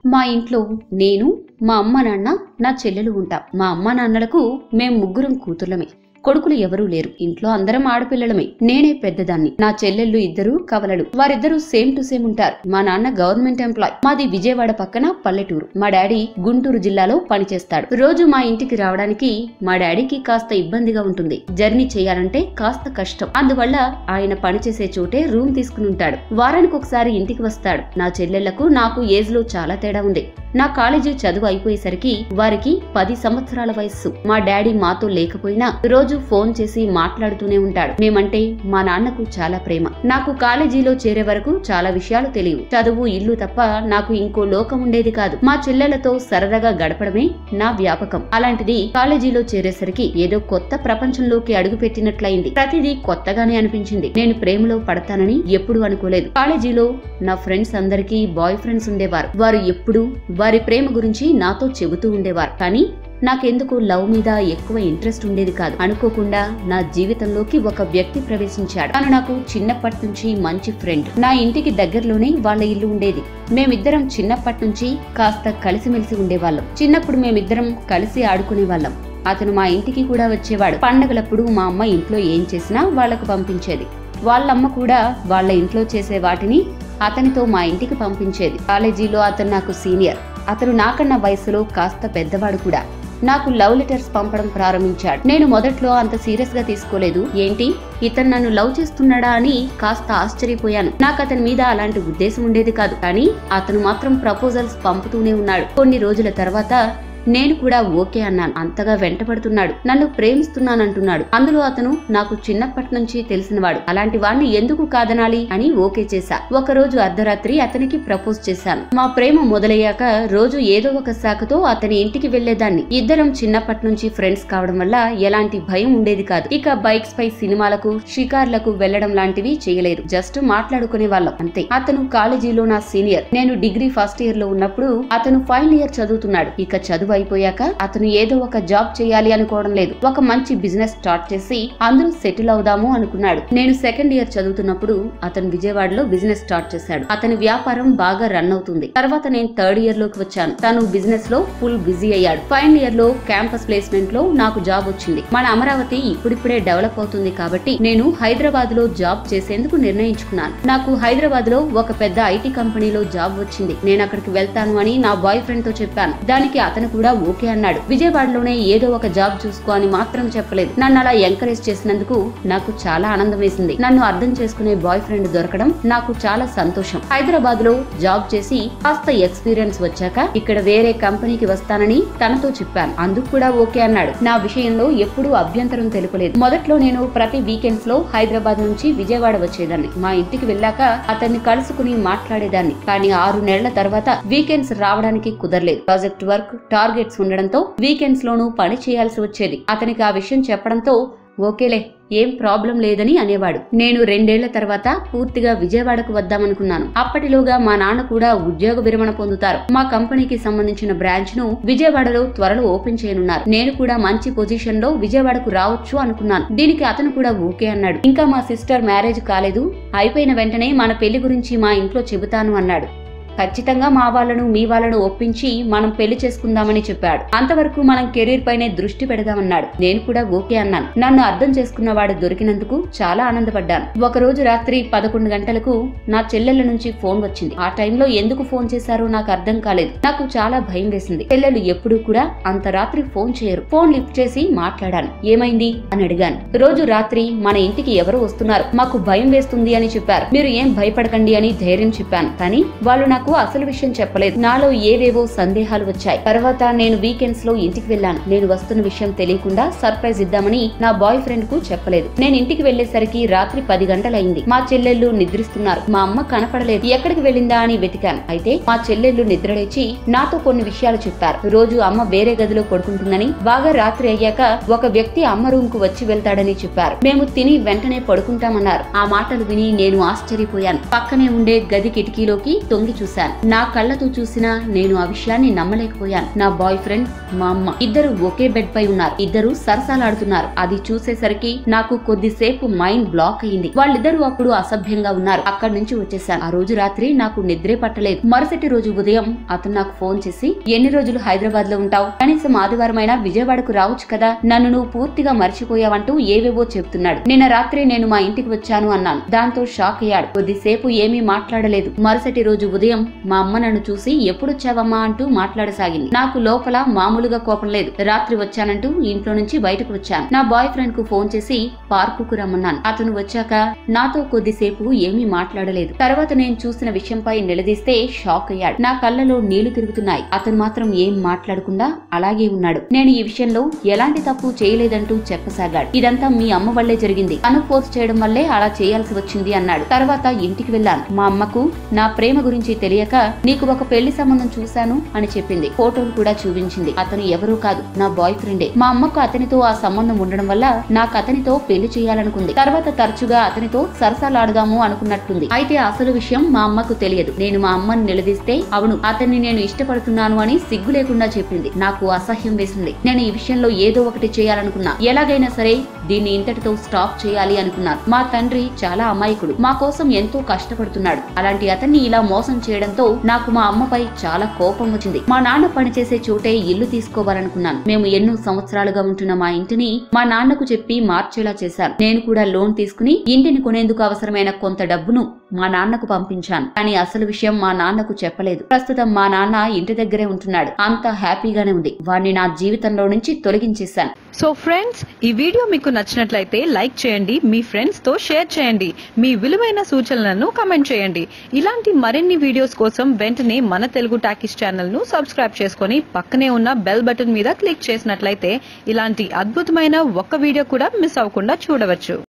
మా ఇంట్లో నేను, మా అమ్మ నాన్న, నా చెల్లెలు ఉంటాం. మా అమ్మ నాన్నలకు మేం ముగ్గురం కూతుర్లమే. కొడుకులు ఎవరూ లేరు. ఇంట్లో అందరం ఆడపిల్లలమే. నేనే పెద్దదాన్ని. నా చెల్లెళ్ళు ఇద్దరు కవలలు. వారిద్దరూ సేమ్ టు సేమ్ ఉంటారు. మా నాన్న గవర్నమెంట్ ఎంప్లాయ్. మాది విజయవాడ పక్కన పల్లెటూరు. మా డాడీ గుంటూరు జిల్లాలో పనిచేస్తాడు. రోజు మా ఇంటికి రావడానికి మా డాడీకి కాస్త ఇబ్బందిగా ఉంటుంది. జర్నీ చేయాలంటే కాస్త కష్టం. అందువల్ల ఆయన పనిచేసే చోటే రూమ్ తీసుకుని ఉంటాడు. వారానికి ఒకసారి ఇంటికి వస్తాడు. నా చెల్లెళ్లకు నాకు ఏజ్ లో చాలా తేడా ఉంది. నా కాలేజీ చదువు అయిపోయేసరికి వారికి 10 సంవత్సరాల వయస్సు. మా డాడీ మాతో లేకపోయినా రోజు ఫోన్ చేసి మాట్లాడుతూనే ఉంటాడు. మేమంటే మా నాన్నకు చాలా ప్రేమ. నాకు కాలేజీలో చేరే వరకు చాలా విషయాలు తెలియవు. చదువు, ఇల్లు తప్ప నాకు ఇంకో లోకం ఉండేది కాదు. మా చెల్లెలతో సరదాగా గడపడమే నా వ్యాపకం. అలాంటిది కాలేజీలో చేరేసరికి ఏదో కొత్త ప్రపంచంలోకి అడుగు పెట్టినట్లయింది. ప్రతిదీ కొత్తగానే అనిపించింది. నేను ప్రేమలో పడతానని ఎప్పుడు అనుకోలేదు. కాలేజీలో నా ఫ్రెండ్స్ అందరికీ బాయ్ ఫ్రెండ్స్ ఉండేవారు. వారు ఎప్పుడు వారి ప్రేమ గురించి నాతో చెబుతూ ఉండేవారు. కానీ నాకెందుకు లవ్ మీద ఎక్కువ ఇంట్రెస్ట్ ఉండేది కాదు. అనుకోకుండా నా జీవితంలోకి ఒక వ్యక్తి ప్రవేశించాడు. తను నాకు చిన్నప్పటి నుంచి మంచి ఫ్రెండ్. నా ఇంటికి దగ్గరలోనే వాళ్ళ ఇల్లు ఉండేది. మేమిద్దరం చిన్నప్పటి నుంచి కాస్త కలిసిమెలిసి ఉండేవాళ్ళం. చిన్నప్పుడు మేమిద్దరం కలిసి ఆడుకునేవాళ్ళం. అతను మా ఇంటికి కూడా వచ్చేవాడు. పండగలప్పుడు మా అమ్మ ఇంట్లో ఏం చేసినా వాళ్లకు పంపించేది. వాళ్ళమ్మ కూడా వాళ్ళ ఇంట్లో చేసే వాటిని అతనితో మా ఇంటికి పంపించేది. కాలేజీలో అతను నాకు సీనియర్. అతను నాకన్నా వయసులో కాస్త పెద్దవాడు కూడా. నాకు లవ్ లెటర్స్ పంపడం ప్రారంభించాడు. నేను మొదట్లో అంత సీరియస్ గా తీసుకోలేదు. ఏంటి, ఇతను నన్ను లవ్ చేస్తున్నాడా అని కాస్త ఆశ్చర్యపోయాను. నాకు అతని మీద అలాంటి ఉద్దేశం ఉండేది కాదు. కానీ అతను మాత్రం ప్రపోజల్స్ పంపుతూనే ఉన్నాడు. కొన్ని రోజుల తర్వాత నేను కూడా ఓకే అన్నాను. అంతగా వెంటపడుతున్నాడు. నన్ను ప్రేమిస్తున్నానంటున్నాడు. అందులో అతను నాకు చిన్నప్పటి నుంచి తెలిసినవాడు. అలాంటి వాణ్ణి ఎందుకు కాదనాలి అని ఓకే చేశా. ఒకరోజు అర్ధరాత్రి అతనికి ప్రపోజ్ చేశాను. మా ప్రేమ మొదలయ్యాక రోజు ఏదో ఒక శాఖతో అతని ఇంటికి వెళ్లేదాన్ని. ఇద్దరం చిన్నప్పటి నుంచి ఫ్రెండ్స్ కావడం వల్ల ఎలాంటి భయం ఉండేది కాదు. ఇక బైక్స్ పై సినిమాలకు, షికార్లకు వెళ్లడం లాంటివి చేయలేదు. జస్ట్ మాట్లాడుకునే వాళ్ళం అంతే. అతను కాలేజీలో నా సీనియర్. నేను డిగ్రీ ఫస్ట్ ఇయర్ లో ఉన్నప్పుడు అతను ఫైనల్ ఇయర్ చదువుతున్నాడు. ఇక చదువు అయిపోయాక అతను ఏదో ఒక జాబ్ చేయాలి అనుకోవడం లేదు. ఒక మంచి బిజినెస్ స్టార్ట్ చేసి అందులో సెటిల్ అవుదాము అనుకున్నాడు. నేను సెకండ్ ఇయర్ చదువుతున్నప్పుడు అతను విజయవాడలో బిజినెస్ స్టార్ట్ చేశాడు. అతని వ్యాపారం బాగా రన్ అవుతుంది. తర్వాత నేను థర్డ్ ఇయర్ లోకి వచ్చాను. తను బిజినెస్ లో ఫుల్ బిజీ అయ్యాడు. ఫైనల్ ఇయర్ లో క్యాంపస్ ప్లేస్మెంట్ లో నాకు జాబ్ వచ్చింది. మన అమరావతి ఇప్పుడిప్పుడే డెవలప్ అవుతుంది కాబట్టి నేను హైదరాబాద్ లో జాబ్ చేసేందుకు నిర్ణయించుకున్నాను. నాకు హైదరాబాద్ లో ఒక పెద్ద ఐటీ కంపెనీలో జాబ్ వచ్చింది. నేను అక్కడికి వెళ్తాను అని నా బాయ్ ఫ్రెండ్ తో చెప్పాను. దానికి అతను కూడా ఓకే అన్నాడు. విజయవాడలోనే ఏదో ఒక జాబ్ చూసుకో అని మాత్రం చెప్పలేదు. నన్ను అలా ఎంకరేజ్ చేసినందుకు నాకు చాలా ఆనందం వేసింది. నన్ను అర్థం చేసుకునే బాయ్ ఫ్రెండ్ దొరకడం నాకు చాలా సంతోషం. హైదరాబాద్ లో జాబ్ చేసి కాస్త ఎక్స్పీరియన్స్ వచ్చాక ఇక్కడ వేరే కంపెనీకి వస్తానని తనతో చెప్పాను. అందుకు కూడా ఓకే అన్నాడు. నా విషయంలో ఎప్పుడూ అభ్యంతరం తెలుపలేదు. మొదట్లో నేను ప్రతి వీకెండ్స్ లో హైదరాబాద్ నుంచి విజయవాడ వచ్చేదాన్ని. మా ఇంటికి వెళ్ళాక అతన్ని కలుసుకుని మాట్లాడేదాన్ని. కానీ 6 నెలల తర్వాత వీకెండ్స్ రావడానికి కుదరలేదు. ప్రాజెక్ట్ వర్క్, టార్గెట్స్ ఉండడంతో వీకెండ్స్ లోనూ పని చేయాల్సి వచ్చేది. అతనికి ఆ విషయం చెప్పడంతో ఓకేలే, ఏం ప్రాబ్లం లేదని అనేవాడు. నేను 2 ఏళ్ల తర్వాత పూర్తిగా విజయవాడకు వద్దామనుకున్నాను. అప్పటిలోగా మా నాన్న కూడా ఉద్యోగ విరమణ పొందుతారు. మా కంపెనీకి సంబంధించిన బ్రాంచ్ ను విజయవాడలో త్వరలో ఓపెన్ చేయనున్నారు. నేను కూడా మంచి పొజిషన్ లో విజయవాడకు రావచ్చు అనుకున్నాను. దీనికి అతను కూడా ఓకే అన్నాడు. ఇంకా మా సిస్టర్ మ్యారేజ్ కాలేదు. అయిపోయిన వెంటనే మన పెళ్లి గురించి మా ఇంట్లో చెబుతాను అన్నాడు. ఖచ్చితంగా మా వాళ్ళను, మీ వాళ్ళను ఒప్పించి మనం పెళ్లి చేసుకుందామని చెప్పాడు. అంతవరకు మనం కెరీర్ పైనే దృష్టి పెడదామన్నాడు. నేను కూడా ఓకే అన్నాను. నన్ను అర్థం చేసుకున్నవాడు దొరికినందుకు చాలా ఆనందపడ్డాను. ఒకరోజు రాత్రి 11 గంటలకు నా చెల్లెళ్ల నుంచి ఫోన్ వచ్చింది. ఆ టైంలో ఎందుకు ఫోన్ చేశారో నాకు అర్థం కాలేదు. నాకు చాలా భయం వేసింది. చెల్లెలు ఎప్పుడూ కూడా అంత రాత్రి ఫోన్ చేయరు. ఫోన్ లిఫ్ట్ చేసి మాట్లాడాను. ఏమైంది అని అడిగాను. రోజు రాత్రి మన ఇంటికి ఎవరు వస్తున్నారు, మాకు భయం వేస్తుంది అని చెప్పారు. మీరు ఏం భయపడకండి అని ధైర్యం చెప్పాను. కానీ వాళ్ళు నాకు అసలు విషయం చెప్పలేదు. నాలో ఏవేవో సందేహాలు వచ్చాయి. తర్వాత నేను వీకెండ్స్ లో ఇంటికి వెళ్ళాను. నేను వస్తున్న విషయం తెలియకుండా సర్ప్రైజ్ ఇద్దామని నా బాయ్ ఫ్రెండ్ కు చెప్పలేదు. నేను ఇంటికి వెళ్లేసరికి రాత్రి 10 గంటలైంది. మా చెల్లెళ్ళు నిద్రిస్తున్నారు. మా అమ్మ కనపడలేదు. ఎక్కడికి వెళ్ళిందా అని వెతికాను. అయితే మా చెల్లెళ్ళు నిద్రలేచి నాతో కొన్ని విషయాలు చెప్పారు. రోజు అమ్మ వేరే గదిలో పడుకుంటుందని, బాగా రాత్రి అయ్యాక ఒక వ్యక్తి అమ్మ రూమ్ కు వచ్చి వెళ్తాడని చెప్పారు. మేము తిని వెంటనే పడుకుంటామన్నారు. ఆ మాటలు విని నేను ఆశ్చర్యపోయాను. పక్కనే ఉండే గది కిటికీలోకి తొంగి చూశాను. చేశాను. నా కళ్ళతో చూసినా నేను ఆ విషయాన్ని నమ్మలేకపోయాను. నా బాయ్ ఫ్రెండ్, మా అమ్మ ఇద్దరు ఒకే బెడ్ పై ఉన్నారు. ఇద్దరు సరసాలాడుతున్నారు. అది చూసేసరికి నాకు కొద్దిసేపు మైండ్ బ్లాక్ అయింది. వాళ్ళిద్దరూ అప్పుడు అసభ్యంగా ఉన్నారు. అక్కడి నుంచి వచ్చేసాను. ఆ రోజు రాత్రి నాకు నిద్రే పట్టలేదు. మరుసటి రోజు ఉదయం అతను నాకు ఫోన్ చేసి, ఎన్ని రోజులు హైదరాబాద్ లో ఉంటావు? కనీసం ఆదివారం అయినా విజయవాడకు రావచ్చు కదా, నన్ను నువ్వు పూర్తిగా మర్చిపోయావంటూ ఏవేవో చెప్తున్నాడు. నిన్న రాత్రి నేను మా ఇంటికి వచ్చాను అన్నాను. దాంతో షాక్ అయ్యాడు. కొద్దిసేపు ఏమీ మాట్లాడలేదు. మరుసటి రోజు ఉదయం మా అమ్మ నన్ను చూసి ఎప్పుడొచ్చావమ్మా అంటూ మాట్లాడసాగింది. నాకు లోపల మామూలుగా కోపం లేదు. రాత్రి వచ్చానంటూ ఇంట్లో నుంచి బయటకు వచ్చాను. నా బాయ్ ఫ్రెండ్ కు ఫోన్ చేసి పార్కుకు రమ్మన్నాను. అతను వచ్చాక నాతో కొద్దిసేపు ఏమీ మాట్లాడలేదు. తర్వాత నేను చూసిన విషయంపై నిలదీస్తే షాక్ అయ్యాడు. నా కళ్ళలో నీళ్లు తిరుగుతున్నాయి. అతను మాత్రం ఏం మాట్లాడకుండా అలాగే ఉన్నాడు. నేను ఈ విషయంలో ఎలాంటి తప్పు చేయలేదంటూ చెప్పసాగాడు. ఇదంతా మీ అమ్మ వల్లే జరిగింది. తను ఫోర్స్ చేయడం వల్లే అలా చేయాల్సి వచ్చింది అన్నాడు. తర్వాత ఇంటికి వెళ్ళాను. మా అమ్మకు నా ప్రేమ గురించి తెలియక నీకు ఒక పెళ్లి సంబంధం చూశాను అని చెప్పింది. ఫోటోలు కూడా చూపించింది. అతను ఎవరూ కాదు, నా బాయ్ ఫ్రెండే. మా అమ్మకు అతనితో ఆ సంబంధం ఉండడం వల్ల నాకు అతనితో పెళ్లి చేయాలనుకుంది. తర్వాత తరచుగా అతనితో సరసాలాడదాము అనుకున్నట్టుంది. అయితే అసలు విషయం మా అమ్మకు తెలియదు. నేను మా అమ్మని నిలదీస్తే అవును అతన్ని నేను ఇష్టపడుతున్నాను అని సిగ్గు లేకుండా చెప్పింది. నాకు అసహ్యం వేసింది. నేను ఈ విషయంలో ఏదో ఒకటి చేయాలనుకున్నా. ఎలాగైనా సరే దీన్ని ఇంతటితో స్టాప్ చేయాలి అనుకున్నాను. మా తండ్రి చాలా అమాయకుడు. మా కోసం ఎంతో కష్టపడుతున్నాడు. అలాంటి అతన్ని ఇలా మోసం చేయడంతో నాకు మా అమ్మపై చాలా కోపం వచ్చింది. మా నాన్న పనిచేసే చోటే ఇల్లు తీసుకోవాలనుకున్నాను. మేము ఎన్నో సంవత్సరాలుగా ఉంటున్న మా ఇంటిని మా నాన్నకు చెప్పి మార్చేలా చేశాను. నేను కూడా లోన్ తీసుకుని ఇంటిని కొనేందుకు అవసరమైన కొంత డబ్బును మా నాన్నకు పంపించాను. కానీ అసలు విషయం మా నాన్నకు చెప్పలేదు. ప్రస్తుతం మా నాన్న ఇంటి దగ్గరే ఉంటున్నాడు. అంతా హ్యాపీగానే ఉంది. వాడిని నా జీవితంలో నుంచి తొలగించేశాను. సో ఫ్రెండ్స్, ఈ వీడియో మీకు నచ్చినట్లయితే లైక్ చేయండి, మీ ఫ్రెండ్స్ తో షేర్ చేయండి, మీ విలువైన సూచనలను కామెంట్ చేయండి. ఇలాంటి మరిన్ని వీడియోస్ కోసం వెంటనే మన తెలుగు టాకీస్ ఛానల్ ను సబ్స్క్రైబ్ చేసుకుని పక్కనే ఉన్న బెల్ బటన్ మీద క్లిక్ చేసినట్లయితే ఇలాంటి అద్భుతమైన ఒక్క వీడియో కూడా మిస్ అవ్వకుండా చూడవచ్చు.